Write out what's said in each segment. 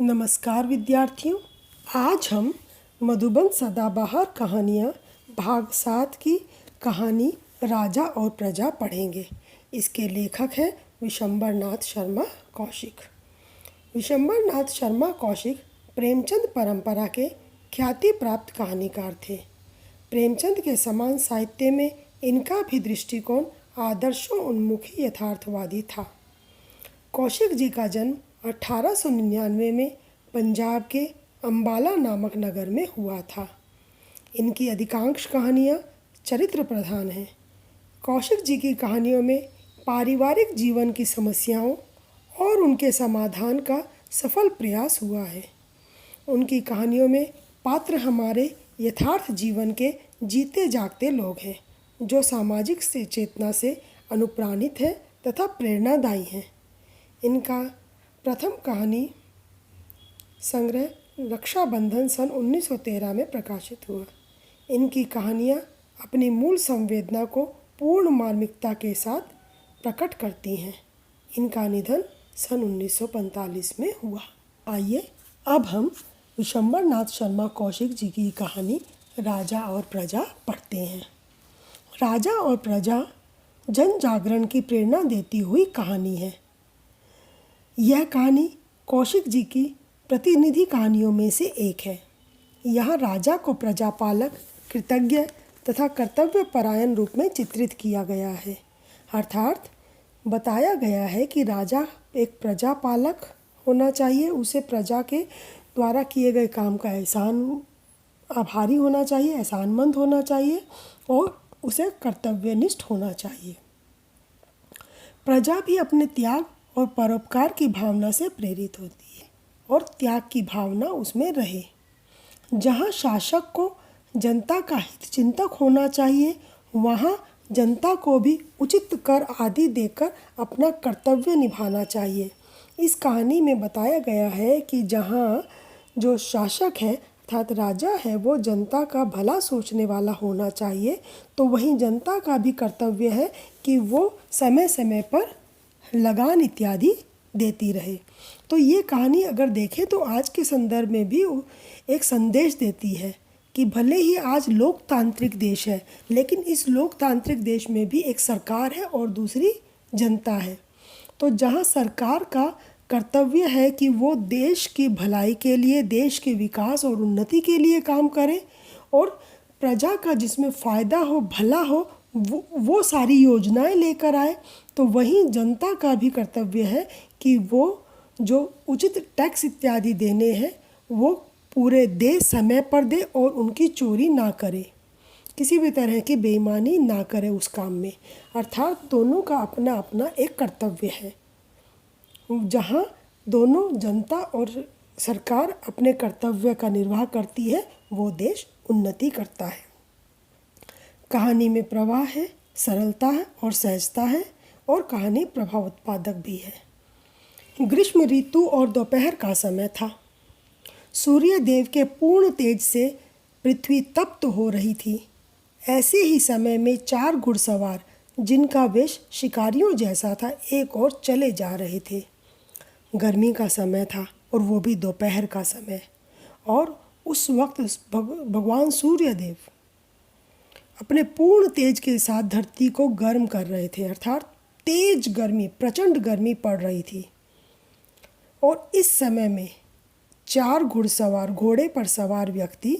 नमस्कार विद्यार्थियों। आज हम मधुबन सदाबहार कहानियाँ भाग 7 की कहानी राजा और प्रजा पढ़ेंगे। इसके लेखक हैं विशंबरनाथ शर्मा कौशिक। विशंबरनाथ शर्मा कौशिक प्रेमचंद परंपरा के ख्याति प्राप्त कहानीकार थे। प्रेमचंद के समान साहित्य में इनका भी दृष्टिकोण आदर्शों उन्मुखी यथार्थवादी था। कौशिक जी का जन्म 1899 में पंजाब के अम्बाला नामक नगर में हुआ था। इनकी अधिकांश कहानियाँ चरित्र प्रधान हैं। कौशिक जी की कहानियों में पारिवारिक जीवन की समस्याओं और उनके समाधान का सफल प्रयास हुआ है। उनकी कहानियों में पात्र हमारे यथार्थ जीवन के जीते जागते लोग हैं, जो सामाजिक से चेतना से अनुप्राणित हैं तथा प्रेरणादायी हैं। इनका प्रथम कहानी संग्रह रक्षाबंधन सन 1913 में प्रकाशित हुआ। इनकी कहानियाँ अपनी मूल संवेदना को पूर्ण मार्मिकता के साथ प्रकट करती हैं। इनका निधन सन 1945 में हुआ। आइए अब हम विशंबरनाथ शर्मा कौशिक जी की कहानी राजा और प्रजा पढ़ते हैं। राजा और प्रजा जन जागरण की प्रेरणा देती हुई कहानी है। यह कहानी कौशिक जी की प्रतिनिधि कहानियों में से एक है। यहाँ राजा को प्रजापालक, कृतज्ञ तथा कर्तव्य परायण रूप में चित्रित किया गया है। अर्थात बताया गया है कि राजा एक प्रजापालक होना चाहिए, उसे प्रजा के द्वारा किए गए काम का आभारी होना चाहिए, एहसानमंद होना चाहिए और उसे कर्तव्यनिष्ठ होना चाहिए। प्रजा भी अपने त्याग और परोपकार की भावना से प्रेरित होती है और त्याग की भावना उसमें रहे। जहाँ शासक को जनता का हित चिंतक होना चाहिए, वहाँ जनता को भी उचित कर आदि देकर अपना कर्तव्य निभाना चाहिए। इस कहानी में बताया गया है कि जहाँ जो शासक है अर्थात राजा है, वो जनता का भला सोचने वाला होना चाहिए, तो वहीं जनता का भी कर्तव्य है कि वो समय समय पर लगान इत्यादि देती रहे। तो ये कहानी अगर देखें तो आज के संदर्भ में भी एक संदेश देती है कि भले ही आज लोकतांत्रिक देश है, लेकिन इस लोकतांत्रिक देश में भी एक सरकार है और दूसरी जनता है। तो जहाँ सरकार का कर्तव्य है कि वो देश की भलाई के लिए, देश के विकास और उन्नति के लिए काम करे और प्रजा का जिसमें फ़ायदा हो, भला हो, वो सारी योजनाएं लेकर आए, तो वहीं जनता का भी कर्तव्य है कि वो जो उचित टैक्स इत्यादि देने हैं वो पूरे दे, समय पर दे और उनकी चोरी ना करे, किसी भी तरह की बेईमानी ना करे उस काम में। अर्थात दोनों का अपना अपना एक कर्तव्य है। जहाँ दोनों जनता और सरकार अपने कर्तव्य का निर्वाह करती है, वो देश उन्नति करता है। कहानी में प्रवाह है, सरलता है और सहजता है और कहानी प्रभाव उत्पादक भी है। ग्रीष्म ऋतु और दोपहर का समय था। सूर्य देव के पूर्ण तेज से पृथ्वी तप्त हो रही थी। ऐसे ही समय में 4 घुड़सवार, जिनका वेश शिकारियों जैसा था, एक ओर चले जा रहे थे। गर्मी का समय था और वो भी दोपहर का समय, और उस वक्त भगवान सूर्यदेव अपने पूर्ण तेज के साथ धरती को गर्म कर रहे थे। अर्थात तेज गर्मी, प्रचंड गर्मी पड़ रही थी। और इस समय में 4 घुड़सवार, घोड़े पर सवार व्यक्ति,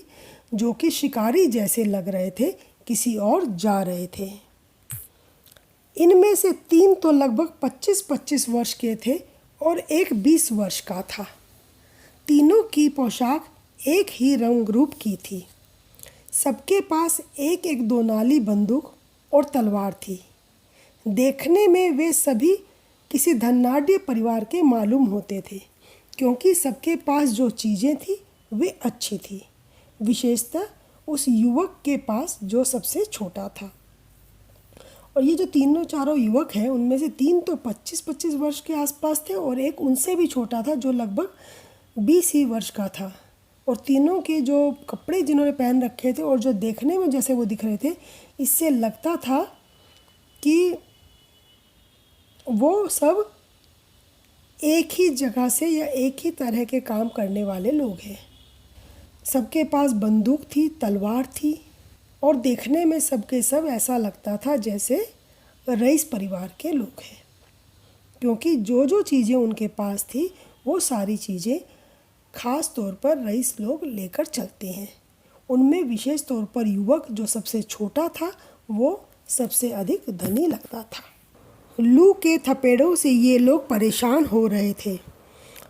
जो कि शिकारी जैसे लग रहे थे, किसी और जा रहे थे। इनमें से 3 तो लगभग 25-25 वर्ष के थे और एक 20 वर्ष का था। तीनों की पोशाक एक ही रंग रूप की थी। सबके पास एक एक 2 नाली बंदूक और तलवार थी। देखने में वे सभी किसी धनाढ़ परिवार के मालूम होते थे, क्योंकि सबके पास जो चीज़ें थी वे अच्छी थी, विशेषतः उस युवक के पास जो सबसे छोटा था। और ये जो तीनों चारों युवक हैं, उनमें से 3 तो 25-25 वर्ष के आसपास थे और एक उनसे भी छोटा था जो लगभग 20 ही वर्ष का था। और तीनों के जो कपड़े जिन्होंने पहन रखे थे और जो देखने में जैसे वो दिख रहे थे, इससे लगता था कि वो सब एक ही जगह से या एक ही तरह के काम करने वाले लोग हैं। सबके पास बंदूक थी, तलवार थी और देखने में सबके सब ऐसा लगता था जैसे रईस परिवार के लोग हैं, क्योंकि जो जो चीज़ें उनके पास थी वो सारी चीज़ें ख़ास तौर पर रईस लोग लेकर चलते हैं। उनमें विशेष तौर पर युवक जो सबसे छोटा था वो सबसे अधिक धनी लगता था। लू के थपेड़ों से ये लोग परेशान हो रहे थे।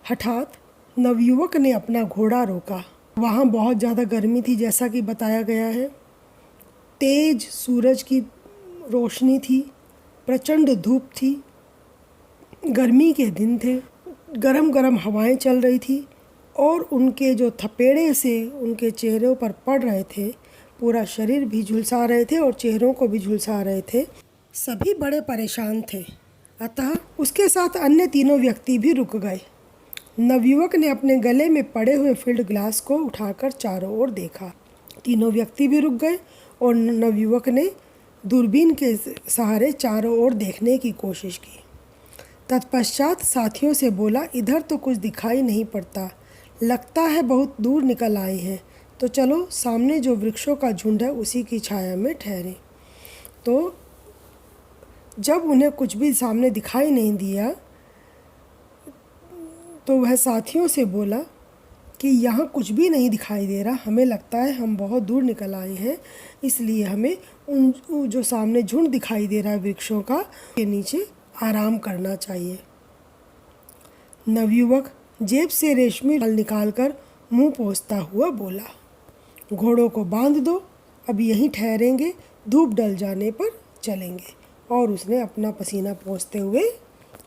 हठात नवयुवक ने अपना घोड़ा रोका। वहाँ बहुत ज़्यादा गर्मी थी, जैसा कि बताया गया है। तेज सूरज की रोशनी थी, प्रचंड धूप थी, गर्मी के दिन थे, गरम गरम हवाएं चल रही थी और उनके जो थपेड़े से उनके चेहरों पर पड़ रहे थे, पूरा शरीर भी झुलसा रहे थे और चेहरों को भी झुलसा रहे थे। सभी बड़े परेशान थे। अतः उसके साथ अन्य तीनों व्यक्ति भी रुक गए। नवयुवक ने अपने गले में पड़े हुए फील्ड ग्लास को उठाकर चारों ओर देखा। तीनों व्यक्ति भी रुक गए और नवयुवक ने दूरबीन के सहारे चारों ओर देखने की कोशिश की। तत्पश्चात साथियों से बोला, इधर तो कुछ दिखाई नहीं पड़ता, लगता है बहुत दूर निकल आए हैं, तो चलो सामने जो वृक्षों का झुंड है उसी की छाया में ठहरे। तो जब उन्हें कुछ भी सामने दिखाई नहीं दिया तो वह साथियों से बोला कि यहाँ कुछ भी नहीं दिखाई दे रहा, हमें लगता है हम बहुत दूर निकल आए हैं, इसलिए हमें उन जो सामने झुंड दिखाई दे रहा है वृक्षों का, के नीचे आराम करना चाहिए। नवयुवक जेब से रेशमी रुमाल निकालकर मुंह पोंछता हुआ बोला, घोड़ों को बांध दो, अब यहीं ठहरेंगे, धूप ढल जाने पर चलेंगे। और उसने अपना पसीना पोंछते हुए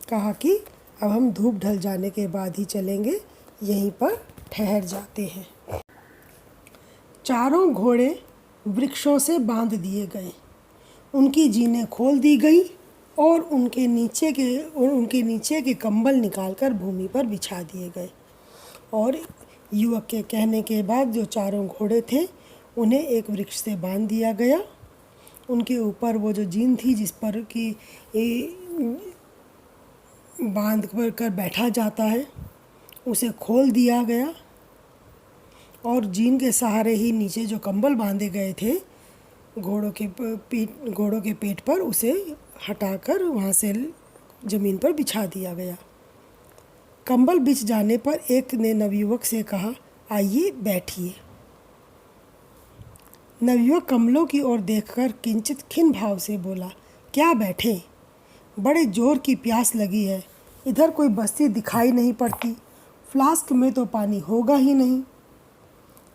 कहा कि अब हम धूप ढल जाने के बाद ही चलेंगे, यहीं पर ठहर जाते हैं। चारों घोड़े वृक्षों से बांध दिए गए, उनकी जीनें खोल दी गई और उनके नीचे के कंबल निकालकर भूमि पर बिछा दिए गए। और युवक के कहने के बाद जो चारों घोड़े थे उन्हें एक वृक्ष से बांध दिया गया। उनके ऊपर वो जो जीन थी जिस पर कि बांध कर बैठा जाता है, उसे खोल दिया गया और जीन के सहारे ही नीचे जो कंबल बांधे गए थे घोड़ों के पेट पर, उसे हटाकर वहाँ से ज़मीन पर बिछा दिया गया। कंबल बिछ जाने पर एक ने नवयुवक से कहा, आइए बैठिए। नवयुवक कमलों की ओर देखकर किंचित खिन्न भाव से बोला, क्या बैठे, बड़े जोर की प्यास लगी है, इधर कोई बस्ती दिखाई नहीं पड़ती, फ्लास्क में तो पानी होगा ही नहीं।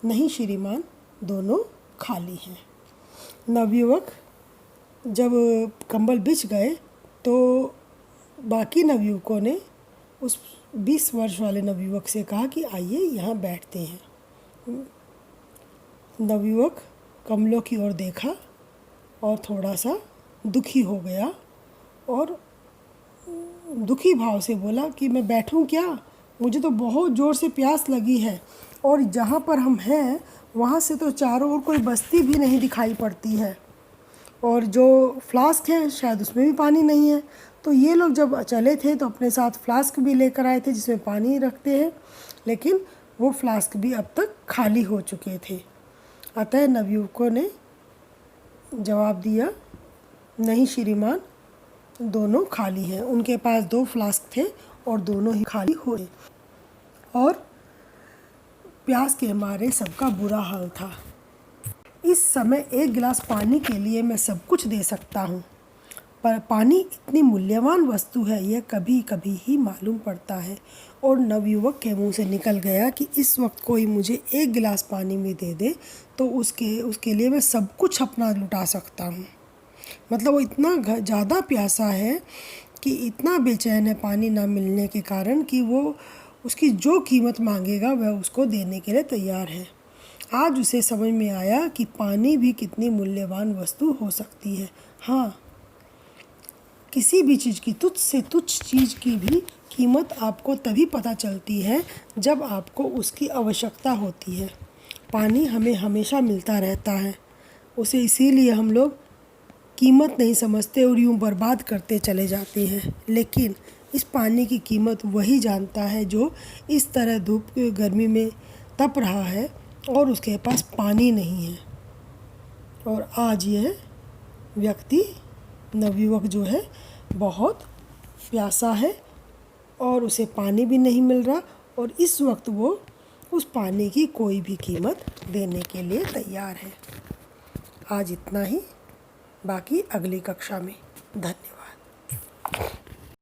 नहीं श्रीमान, दोनों खाली हैं। नवयुवक जब कंबल बिछ गए तो बाकी नवयुवकों ने उस 20 वर्ष वाले नवयुवक से कहा कि आइए यहाँ बैठते हैं। नवयुवक कमलों की ओर देखा और थोड़ा सा दुखी हो गया और दुखी भाव से बोला कि मैं बैठूं क्या, मुझे तो बहुत ज़ोर से प्यास लगी है और जहाँ पर हम हैं वहाँ से तो चारों ओर कोई बस्ती भी नहीं दिखाई पड़ती है और जो फ्लास्क है शायद उसमें भी पानी नहीं है। तो ये लोग जब चले थे तो अपने साथ फ्लास्क भी लेकर आए थे जिसमें पानी रखते हैं, लेकिन वो फ्लास्क भी अब तक खाली हो चुके थे। अतः नवयुवकों ने जवाब दिया, नहीं श्रीमान, दोनों खाली हैं। उनके पास 2 फ्लास्क थे और दोनों ही खाली हुए और प्यास के मारे सबका बुरा हाल था। इस समय 1 गिलास पानी के लिए मैं सब कुछ दे सकता हूँ, पर पानी इतनी मूल्यवान वस्तु है यह कभी कभी ही मालूम पड़ता है। और नवयुवक के मुंह से निकल गया कि इस वक्त कोई मुझे 1 गिलास पानी भी दे दे तो उसके लिए मैं सब कुछ अपना लुटा सकता हूँ। मतलब वो इतना ज़्यादा प्यासा है कि इतना बेचैन है पानी ना मिलने के कारण कि वो उसकी जो कीमत मांगेगा वह उसको देने के लिए तैयार है। आज उसे समझ में आया कि पानी भी कितनी मूल्यवान वस्तु हो सकती है। हाँ, किसी भी चीज़ की, तुच्छ से तुच्छ चीज़ की भी कीमत आपको तभी पता चलती है जब आपको उसकी आवश्यकता होती है। पानी हमें हमेशा मिलता रहता है, उसे इसीलिए हम लोग कीमत नहीं समझते और यूँ बर्बाद करते चले जाते हैं। लेकिन इस पानी की कीमत वही जानता है जो इस तरह धूप की गर्मी में तप रहा है और उसके पास पानी नहीं है। और आज यह व्यक्ति नवयुवक जो है बहुत प्यासा है और उसे पानी भी नहीं मिल रहा, और इस वक्त वो उस पानी की कोई भी कीमत देने के लिए तैयार है। आज इतना ही, बाकी अगली कक्षा में। धन्यवाद।